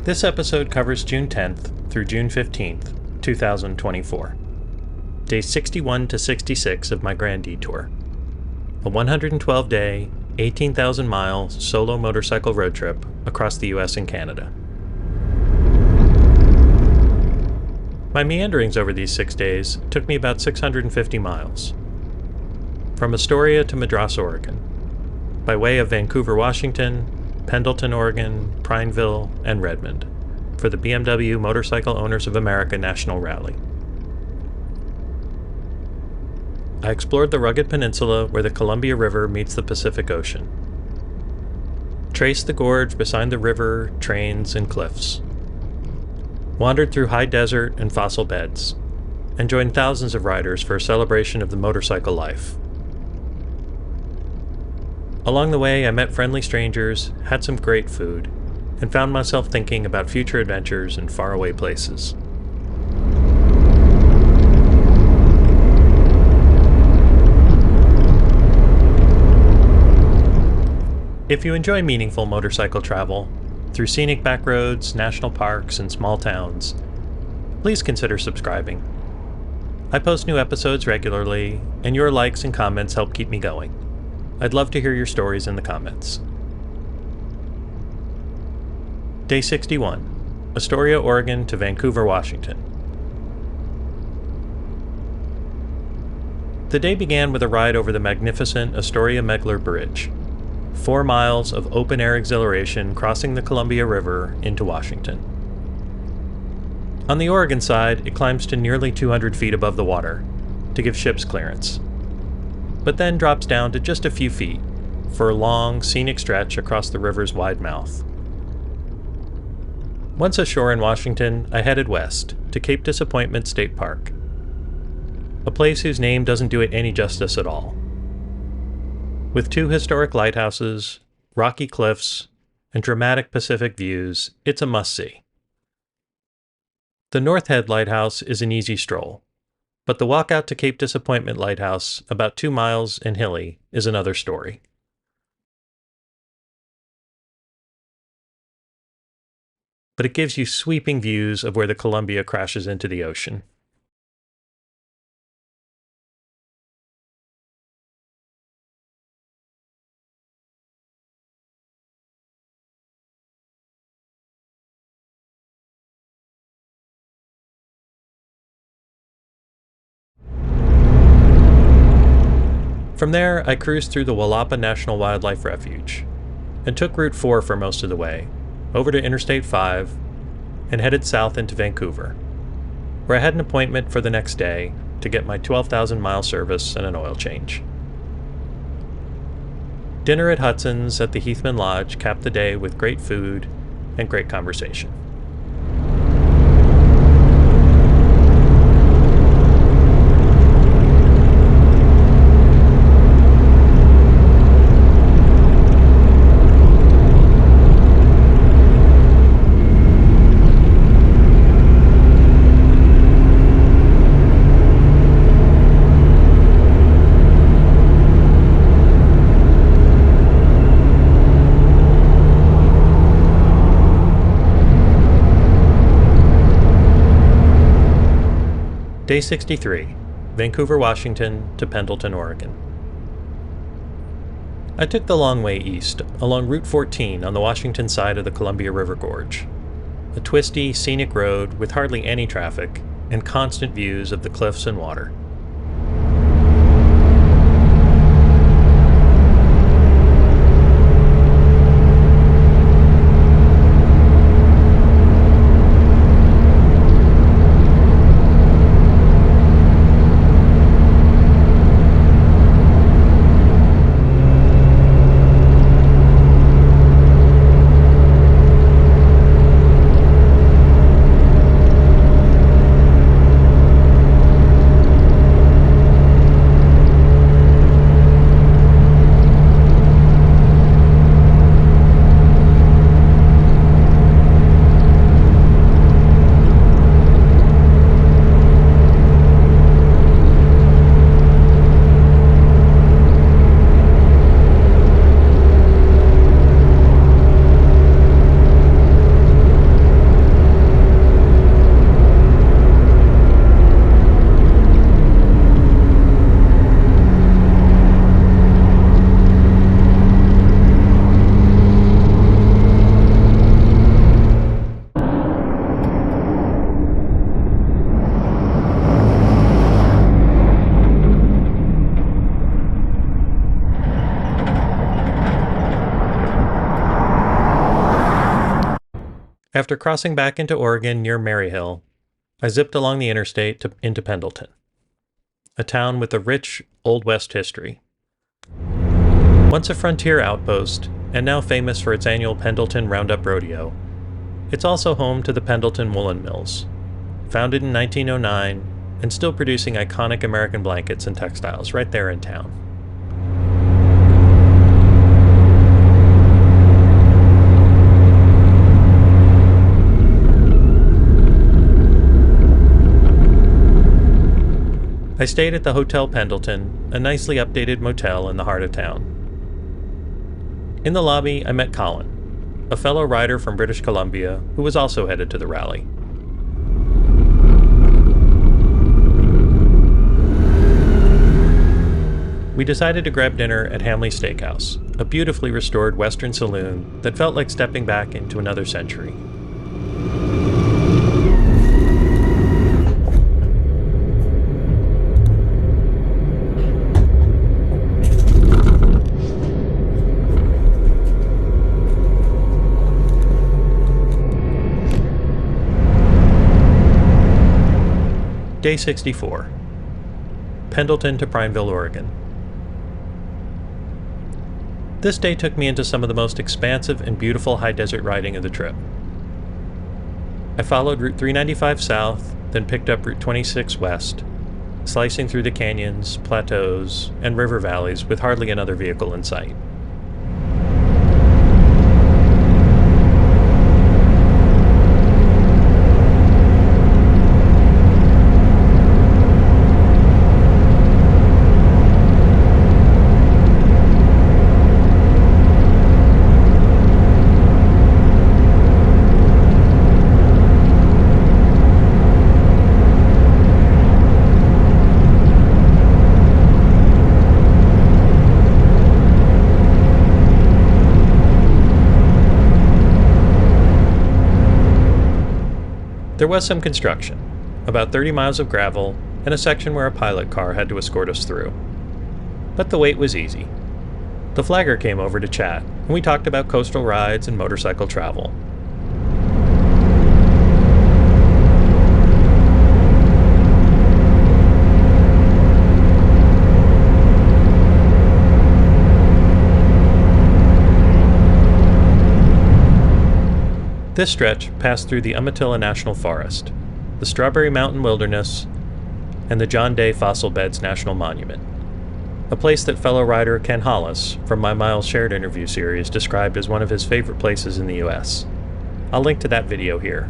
This episode covers June 10th through June 15th, 2024. Days 61 to 66 of My Grand Detour. A 112-day, 18,000-mile solo motorcycle road trip across the US and Canada. My meanderings over these 6 days took me about 650 miles. From Astoria to Madras, Oregon, by way of Vancouver, Washington, Pendleton, Oregon, Prineville, and Redmond, for the BMW Motorcycle Owners of America National Rally. I explored the rugged peninsula where the Columbia River meets the Pacific Ocean. Traced the gorge beside the river, trains, and cliffs. Wandered through high desert and fossil beds, and joined thousands of riders for a celebration of the motorcycle life. Along the way, I met friendly strangers, had some great food, and found myself thinking about future adventures in faraway places. If you enjoy meaningful motorcycle travel, through scenic back roads, national parks, and small towns, please consider subscribing. I post new episodes regularly, and your likes and comments help keep me going. I'd love to hear your stories in the comments. Day 61, Astoria, Oregon to Vancouver, Washington. The day began with a ride over the magnificent Astoria-Megler Bridge, 4 miles of open-air exhilaration crossing the Columbia River into Washington. On the Oregon side, it climbs to nearly 200 feet above the water to give ships clearance, but then drops down to just a few feet for a long, scenic stretch across the river's wide mouth. Once ashore in Washington, I headed west to Cape Disappointment State Park, a place whose name doesn't do it any justice at all. With 2 historic lighthouses, rocky cliffs, and dramatic Pacific views, it's a must-see. The North Head Lighthouse is an easy stroll, but the walk out to Cape Disappointment Lighthouse, about 2 miles and hilly, is another story. But it gives you sweeping views of where the Columbia crashes into the ocean. From there, I cruised through the Walapa National Wildlife Refuge, and took Route 4 for most of the way, over to Interstate 5, and headed south into Vancouver, where I had an appointment for the next day to get my 12,000-mile service and an oil change. Dinner at Hudson's at the Heathman Lodge capped the day with great food and great conversation. Day 63, Vancouver, Washington to Pendleton, Oregon. I took the long way east, along Route 14 on the Washington side of the Columbia River Gorge, a twisty, scenic road with hardly any traffic and constant views of the cliffs and water. After crossing back into Oregon near Maryhill, I zipped along the interstate into Pendleton, a town with a rich Old West history. Once a frontier outpost, and now famous for its annual Pendleton Roundup Rodeo, it's also home to the Pendleton Woolen Mills, founded in 1909 and still producing iconic American blankets and textiles right there in town. I stayed at the Hotel Pendleton, a nicely updated motel in the heart of town. In the lobby, I met Colin, a fellow rider from British Columbia who was also headed to the rally. We decided to grab dinner at Hamley Steakhouse, a beautifully restored Western saloon that felt like stepping back into another century. Day 64. Pendleton to Prineville, Oregon. This day took me into some of the most expansive and beautiful high desert riding of the trip. I followed Route 395 south, then picked up Route 26 west, slicing through the canyons, plateaus, and river valleys with hardly another vehicle in sight. There was some construction, about 30 miles of gravel, and a section where a pilot car had to escort us through. But the wait was easy. The flagger came over to chat, and we talked about coastal rides and motorcycle travel. This stretch passed through the Umatilla National Forest, the Strawberry Mountain Wilderness, and the John Day Fossil Beds National Monument, a place that fellow rider Ken Hollis from my Miles Shared interview series described as one of his favorite places in the U.S. I'll link to that video here.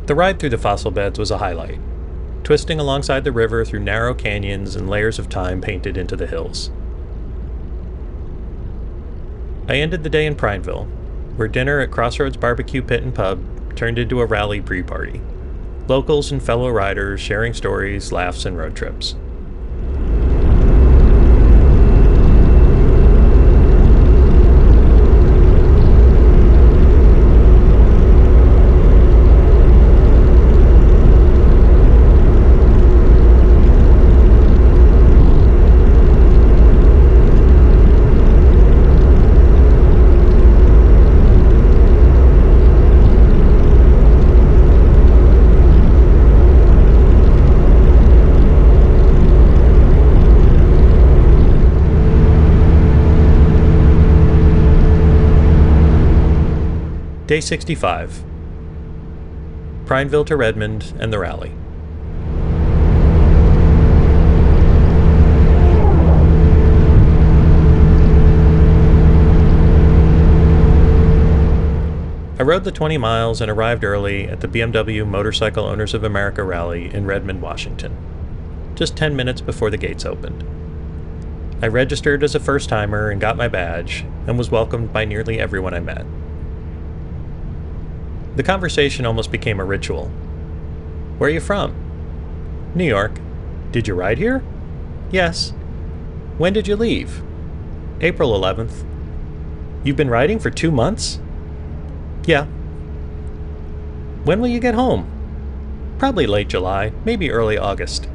The ride through the fossil beds was a highlight, twisting alongside the river through narrow canyons and layers of time painted into the hills. I ended the day in Prineville, where dinner at Crossroads Barbecue Pit and Pub turned into a rally pre-party. Locals and fellow riders sharing stories, laughs, and road trips. Day 65. Prineville to Redmond and the rally. I rode the 20 miles and arrived early at the BMW Motorcycle Owners of America Rally in Redmond, Washington, just 10 minutes before the gates opened. I registered as a first-timer and got my badge, and was welcomed by nearly everyone I met. The conversation almost became a ritual. Where are you from? New York. Did you ride here? Yes. When did you leave? April 11th. You've been riding for 2 months? Yeah. When will you get home? Probably late July, maybe early August.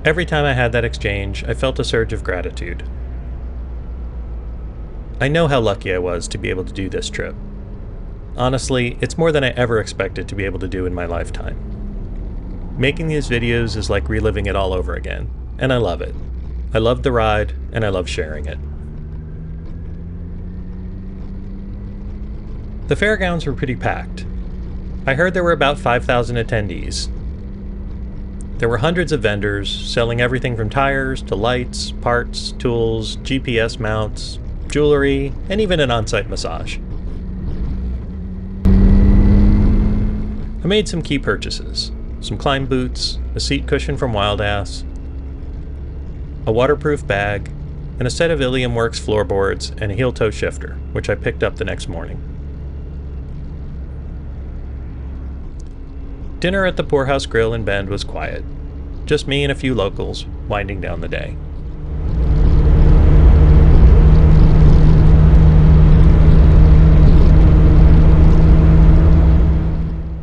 Every time I had that exchange, I felt a surge of gratitude. I know how lucky I was to be able to do this trip. Honestly, it's more than I ever expected to be able to do in my lifetime. Making these videos is like reliving it all over again, and I love it. I love the ride, and I love sharing it. The fairgrounds were pretty packed. I heard there were about 5,000 attendees. There were hundreds of vendors selling everything from tires to lights, parts, tools, GPS mounts, jewelry, and even an on-site massage. I made some key purchases: some climb boots, a seat cushion from Wild Ass, a waterproof bag, and a set of Ilium Works floorboards and a heel-toe shifter, which I picked up the next morning. Dinner at the Poorhouse Grill in Bend was quiet. Just me and a few locals, winding down the day.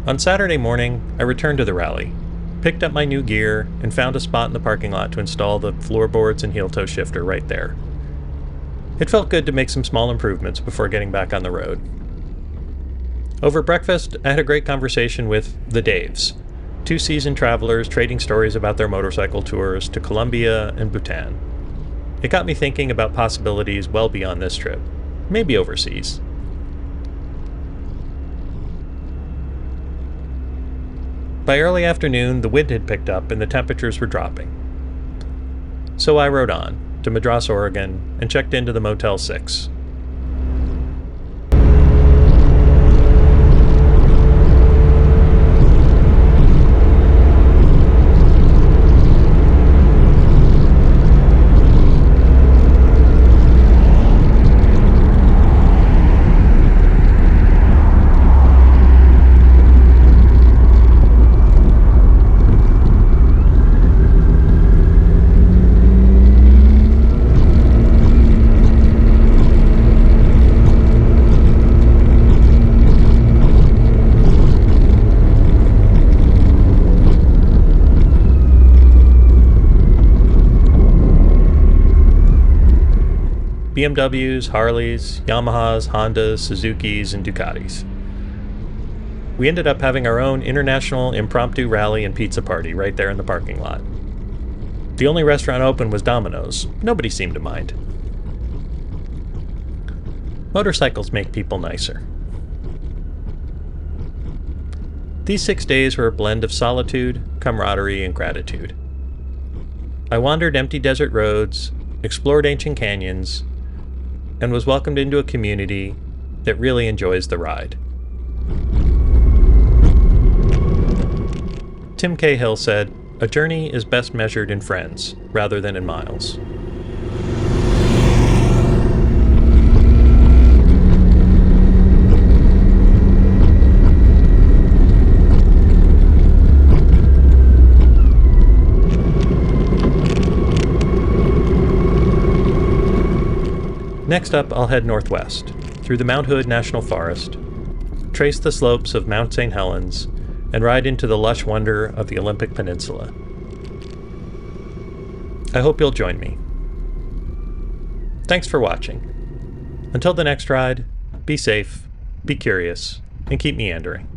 On Saturday morning, I returned to the rally, picked up my new gear, and found a spot in the parking lot to install the floorboards and heel-toe shifter right there. It felt good to make some small improvements before getting back on the road. Over breakfast, I had a great conversation with the Daves, 2 seasoned travelers trading stories about their motorcycle tours to Colombia and Bhutan. It got me thinking about possibilities well beyond this trip, maybe overseas. By early afternoon, the wind had picked up and the temperatures were dropping. So I rode on to Madras, Oregon, and checked into the Motel 6. BMWs, Harleys, Yamahas, Hondas, Suzukis, and Ducatis. We ended up having our own international impromptu rally and pizza party right there in the parking lot. The only restaurant open was Domino's. Nobody seemed to mind. Motorcycles make people nicer. These 6 days were a blend of solitude, camaraderie, and gratitude. I wandered empty desert roads, explored ancient canyons, and was welcomed into a community that really enjoys the ride. Tim Cahill said, "A journey is best measured in friends, rather than in miles." Next up, I'll head northwest, through the Mount Hood National Forest, trace the slopes of Mount St. Helens, and ride into the lush wonder of the Olympic Peninsula. I hope you'll join me. Thanks for watching. Until the next ride, be safe, be curious, and keep meandering.